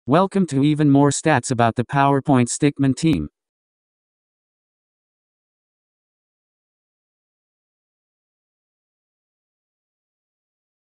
Welcome to even more stats about the PowerPoint Stickman team.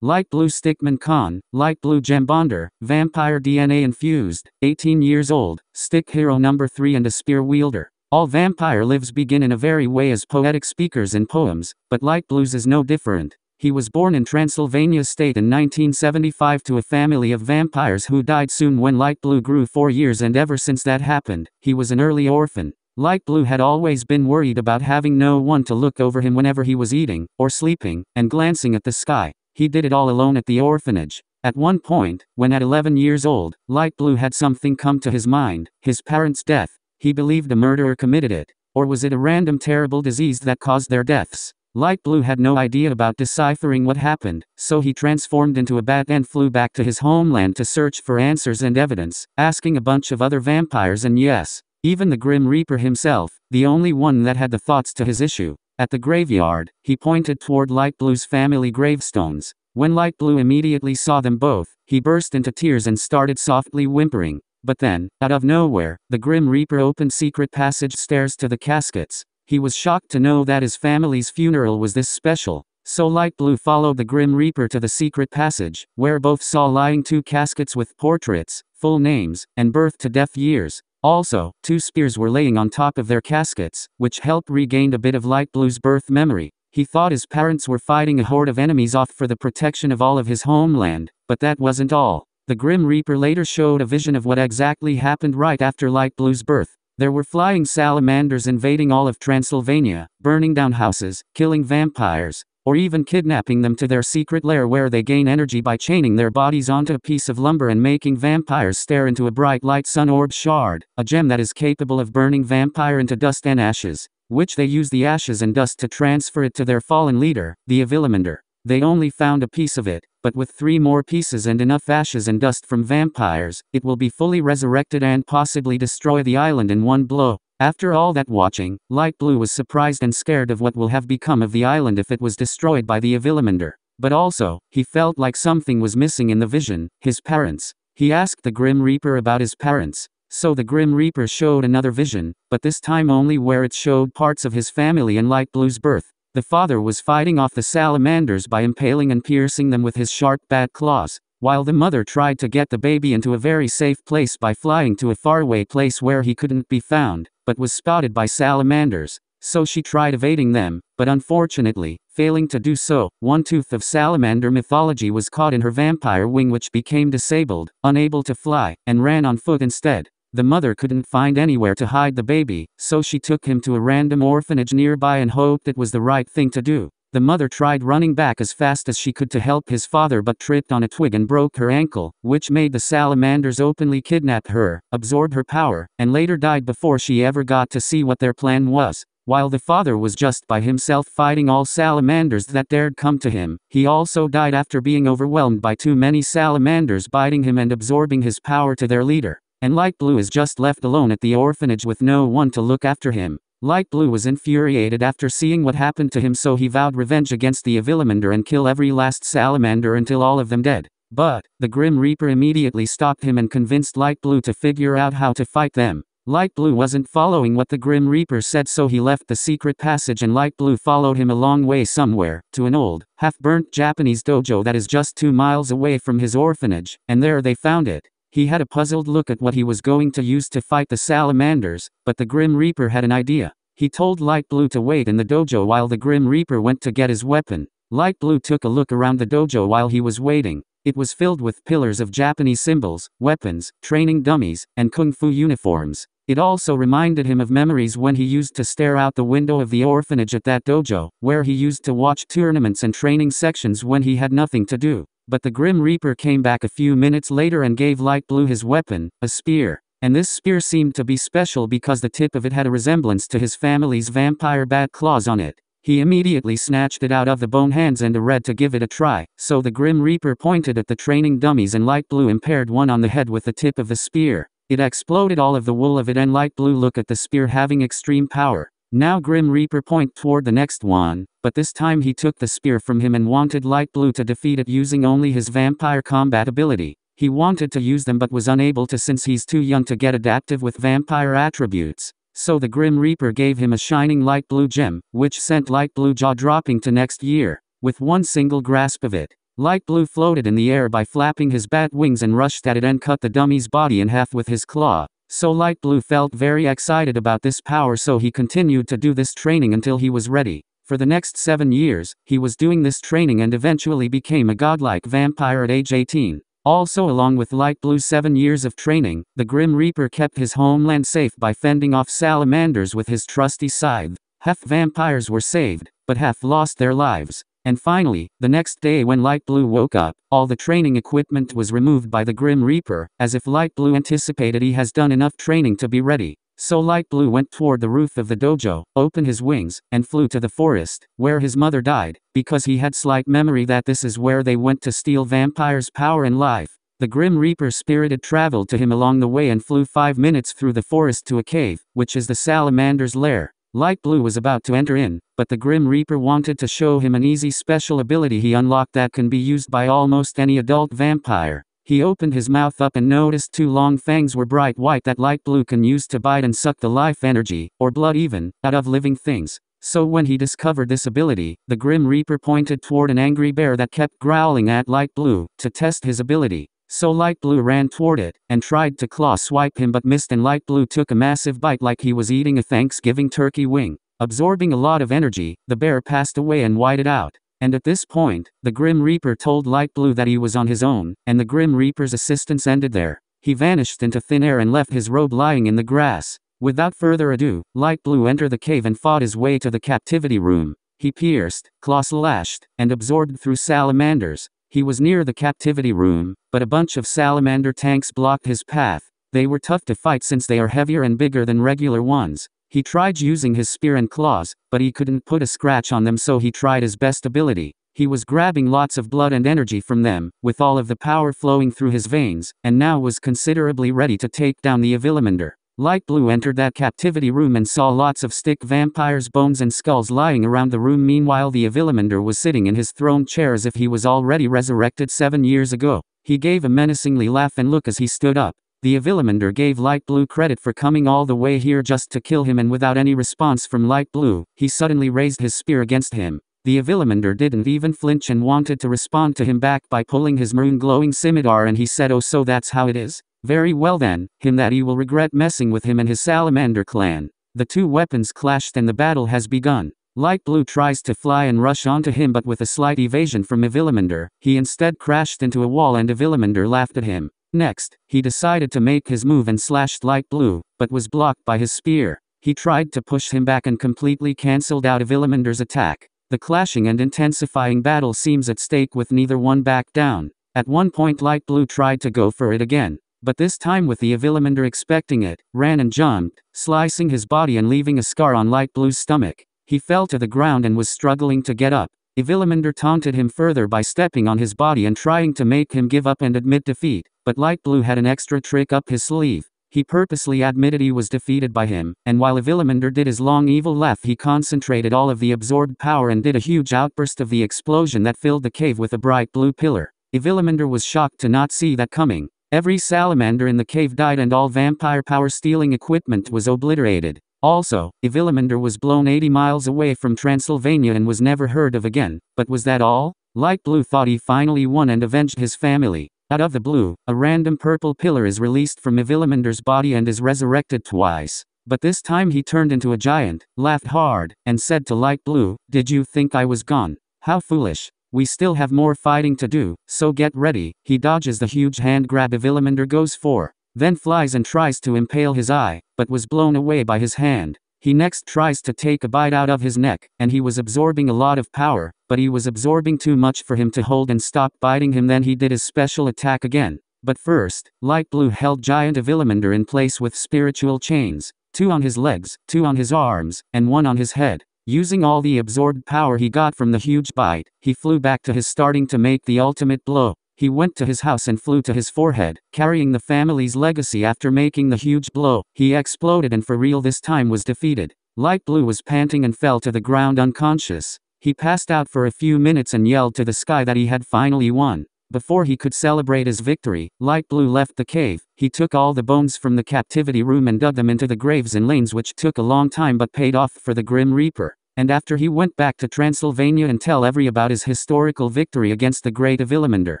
Light blue Stickman Con, light blue gem bonder, vampire DNA infused, 18 years old, stick hero number 3 and a spear wielder. All vampire lives begin in a very way as poetic speakers in poems, but light blues is no different. He was born in Transylvania state in 1975 to a family of vampires who died soon when light blue grew 4 years, and ever since that happened, he was an early orphan. Light blue had always been worried about having no one to look over him whenever he was eating, or sleeping, and glancing at the sky. He did it all alone at the orphanage. At one point, when at 11 years old, Light Blue had something come to his mind: his parents' death. He believed a murderer committed it. Or was it a random terrible disease that caused their deaths? Light Blue had no idea about deciphering what happened, so he transformed into a bat and flew back to his homeland to search for answers and evidence, asking a bunch of other vampires, and yes, even the Grim Reaper himself, the only one that had the thoughts to his issue. At the graveyard, he pointed toward Light Blue's family gravestones. When Light Blue immediately saw them both, he burst into tears and started softly whimpering. But then, out of nowhere, the Grim Reaper opened secret passage stairs to the caskets. He was shocked to know that his family's funeral was this special. So Light Blue followed the Grim Reaper to the secret passage, where both saw lying 2 caskets with portraits, full names, and birth to death years. Also, 2 spears were laying on top of their caskets, which helped regain a bit of Light Blue's birth memory. He thought his parents were fighting a horde of enemies off for the protection of all of his homeland, but that wasn't all. The Grim Reaper later showed a vision of what exactly happened right after Light Blue's birth. There were flying salamanders invading all of Transylvania, burning down houses, killing vampires, or even kidnapping them to their secret lair where they gain energy by chaining their bodies onto a piece of lumber and making vampires stare into a bright light sun orb shard, a gem that is capable of burning vampire into dust and ashes, which they use the ashes and dust to transfer it to their fallen leader, the Evilamander. They only found a piece of it, but with 3 more pieces and enough ashes and dust from vampires, it will be fully resurrected and possibly destroy the island in one blow. After all that watching, Light Blue was surprised and scared of what will have become of the island if it was destroyed by the Evilamander. But also, he felt like something was missing in the vision: his parents. He asked the Grim Reaper about his parents. So the Grim Reaper showed another vision, but this time only where it showed parts of his family and Light Blue's birth. The father was fighting off the salamanders by impaling and piercing them with his sharp bat claws, while the mother tried to get the baby into a very safe place by flying to a faraway place where he couldn't be found, but was spotted by salamanders. So she tried evading them, but unfortunately, failing to do so, one tooth of salamander mythology was caught in her vampire wing, which became disabled, unable to fly, and ran on foot instead. The mother couldn't find anywhere to hide the baby, so she took him to a random orphanage nearby and hoped it was the right thing to do. The mother tried running back as fast as she could to help his father, but tripped on a twig and broke her ankle, which made the salamanders openly kidnap her, absorb her power, and later died before she ever got to see what their plan was. While the father was just by himself fighting all salamanders that dared come to him, he also died after being overwhelmed by too many salamanders biting him and absorbing his power to their leader. And Light Blue is just left alone at the orphanage with no one to look after him. Light Blue was infuriated after seeing what happened to him, so he vowed revenge against the Evilamander and kill every last salamander until all of them dead. But the Grim Reaper immediately stopped him and convinced Light Blue to figure out how to fight them. Light Blue wasn't following what the Grim Reaper said, so he left the secret passage and Light Blue followed him a long way somewhere, to an old, half-burnt Japanese dojo that is just 2 miles away from his orphanage, and there they found it. He had a puzzled look at what he was going to use to fight the salamanders, but the Grim Reaper had an idea. He told Light Blue to wait in the dojo while the Grim Reaper went to get his weapon. Light Blue took a look around the dojo while he was waiting. It was filled with pillars of Japanese symbols, weapons, training dummies, and kung fu uniforms. It also reminded him of memories when he used to stare out the window of the orphanage at that dojo, where he used to watch tournaments and training sections when he had nothing to do. But the Grim Reaper came back a few minutes later and gave Light Blue his weapon, a spear. And this spear seemed to be special because the tip of it had a resemblance to his family's vampire bat claws on it. He immediately snatched it out of the bone hands and read to give it a try. So the Grim Reaper pointed at the training dummies and Light Blue impaired one on the head with the tip of the spear. It exploded all of the wool of it and Light Blue looked at the spear having extreme power. Now Grim Reaper point toward the next one, but this time he took the spear from him and wanted Light Blue to defeat it using only his vampire combat ability. He wanted to use them but was unable to since he's too young to get adaptive with vampire attributes. So the Grim Reaper gave him a shining light blue gem, which sent Light Blue jaw-dropping to next year. With one single grasp of it, Light Blue floated in the air by flapping his bat wings and rushed at it and cut the dummy's body in half with his claw. So Light Blue felt very excited about this power, so he continued to do this training until he was ready. For the next 7 years, he was doing this training and eventually became a godlike vampire at age 18. Also, along with Light Blue's 7 years of training, the Grim Reaper kept his homeland safe by fending off salamanders with his trusty scythe. Half vampires were saved, but half lost their lives. And finally, the next day when Light Blue woke up, all the training equipment was removed by the Grim Reaper, as if Light Blue anticipated he has done enough training to be ready. So Light Blue went toward the roof of the dojo, opened his wings, and flew to the forest, where his mother died, because he had slight memory that this is where they went to steal vampires' power and life. The Grim Reaper spirited traveled to him along the way and flew 5 minutes through the forest to a cave, which is the salamander's lair. Light Blue was about to enter in, but the Grim Reaper wanted to show him an easy special ability he unlocked that can be used by almost any adult vampire. He opened his mouth up and noticed 2 long fangs were bright white that Light Blue can use to bite and suck the life energy, or blood even, out of living things. So when he discovered this ability, the Grim Reaper pointed toward an angry bear that kept growling at Light Blue, to test his ability. So Light Blue ran toward it, and tried to claw swipe him but missed, and Light Blue took a massive bite like he was eating a Thanksgiving turkey wing. Absorbing a lot of energy, the bear passed away and whited out. And at this point, the Grim Reaper told Light Blue that he was on his own, and the Grim Reaper's assistance ended there. He vanished into thin air and left his robe lying in the grass. Without further ado, Light Blue entered the cave and fought his way to the captivity room. He pierced, claw-slashed, and absorbed through salamanders. He was near the captivity room, but a bunch of salamander tanks blocked his path. They were tough to fight since they are heavier and bigger than regular ones. He tried using his spear and claws, but he couldn't put a scratch on them, so he tried his best ability. He was grabbing lots of blood and energy from them, with all of the power flowing through his veins, and now was considerably ready to take down the Avillamander. Light Blue entered that captivity room and saw lots of stick vampires' bones and skulls lying around the room. Meanwhile, the Avillamander was sitting in his throne chair as if he was already resurrected 7 years ago. He gave a menacingly laugh and look as he stood up. The Avillamander gave Light Blue credit for coming all the way here just to kill him, and without any response from Light Blue, he suddenly raised his spear against him. The Avillamander didn't even flinch and wanted to respond to him back by pulling his maroon glowing scimitar, and he said, "Oh, so that's how it is? Very well then, him that he will regret messing with him and his salamander clan." The 2 weapons clashed and the battle has begun. Light Blue tries to fly and rush onto him, but with a slight evasion from Avillamander, he instead crashed into a wall and Avillamander laughed at him. Next, he decided to make his move and slashed Light Blue, but was blocked by his spear. He tried to push him back and completely cancelled out Avillamander's attack. The clashing and intensifying battle seems at stake with neither one back down. At one point Light Blue tried to go for it again, but this time with the Avillamander expecting it, ran and jumped, slicing his body and leaving a scar on Light Blue's stomach. He fell to the ground and was struggling to get up. Avillamander taunted him further by stepping on his body and trying to make him give up and admit defeat, but Light Blue had an extra trick up his sleeve. He purposely admitted he was defeated by him, and while Avillamander did his long evil laugh, he concentrated all of the absorbed power and did a huge outburst of the explosion that filled the cave with a bright blue pillar. Avillamander was shocked to not see that coming. Every salamander in the cave died and all vampire power stealing equipment was obliterated. Also, Avillamander was blown 80 miles away from Transylvania and was never heard of again. But was that all? Light Blue thought he finally won and avenged his family. Out of the blue, a random purple pillar is released from Avillamander's body and is resurrected twice. But this time he turned into a giant, laughed hard, and said to Light Blue, "Did you think I was gone? How foolish. We still have more fighting to do, so get ready." He dodges the huge hand grab Avillamander goes for, then flies and tries to impale his eye, but was blown away by his hand. He next tries to take a bite out of his neck, and he was absorbing a lot of power, but he was absorbing too much for him to hold and stop biting him. Then he did his special attack again. But first, Light Blue held giant Avillamander in place with spiritual chains, 2 on his legs, 2 on his arms, and 1 on his head. Using all the absorbed power he got from the huge bite, he flew back to his starting to make the ultimate blow. He went to his house and flew to his forehead, carrying the family's legacy. After making the huge blow, he exploded and for real this time was defeated. Light Blue was panting and fell to the ground unconscious. He passed out for a few minutes and yelled to the sky that he had finally won. Before he could celebrate his victory, Light Blue left the cave. He took all the bones from the captivity room and dug them into the graves and lanes, which took a long time but paid off for the Grim Reaper. And after he went back to Transylvania and tell every about his historical victory against the great Avillamander.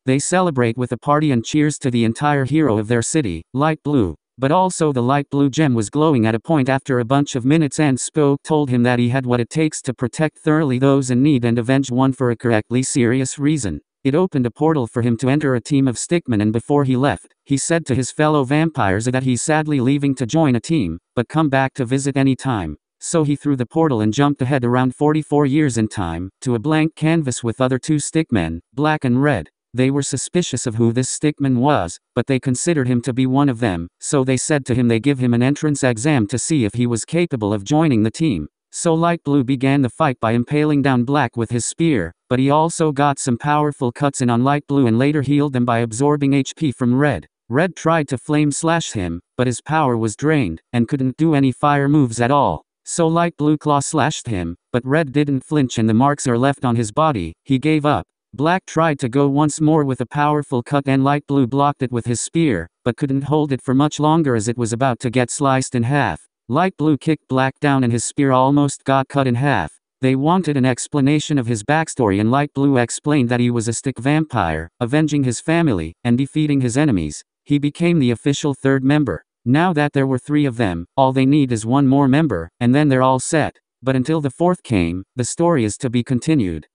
They celebrate with a party and cheers to the entire hero of their city, Light Blue. But also the light blue gem was glowing at a point after a bunch of minutes, and Spoke told him that he had what it takes to protect thoroughly those in need and avenge one for a correctly serious reason. It opened a portal for him to enter a team of Stickman, and before he left, he said to his fellow vampires that he's sadly leaving to join a team, but come back to visit any time. So he threw the portal and jumped ahead around 44 years in time, to a blank canvas with other two Stickmen, Black and Red. They were suspicious of who this Stickman was, but they considered him to be one of them, so they said to him they give him an entrance exam to see if he was capable of joining the team. So Light Blue began the fight by impaling down Black with his spear, but he also got some powerful cuts in on Light Blue and later healed them by absorbing HP from Red. Red tried to flame slash him, but his power was drained, and couldn't do any fire moves at all. So Light Blue claw slashed him, but Red didn't flinch and the marks are left on his body. He gave up. Black tried to go once more with a powerful cut and Light Blue blocked it with his spear, but couldn't hold it for much longer as it was about to get sliced in half. Light Blue kicked Black down and his spear almost got cut in half. They wanted an explanation of his backstory, and Light Blue explained that he was a stick vampire, avenging his family, and defeating his enemies. He became the official third member. Now that there were 3 of them, all they need is one more member, and then they're all set. But until the 4th came, the story is to be continued.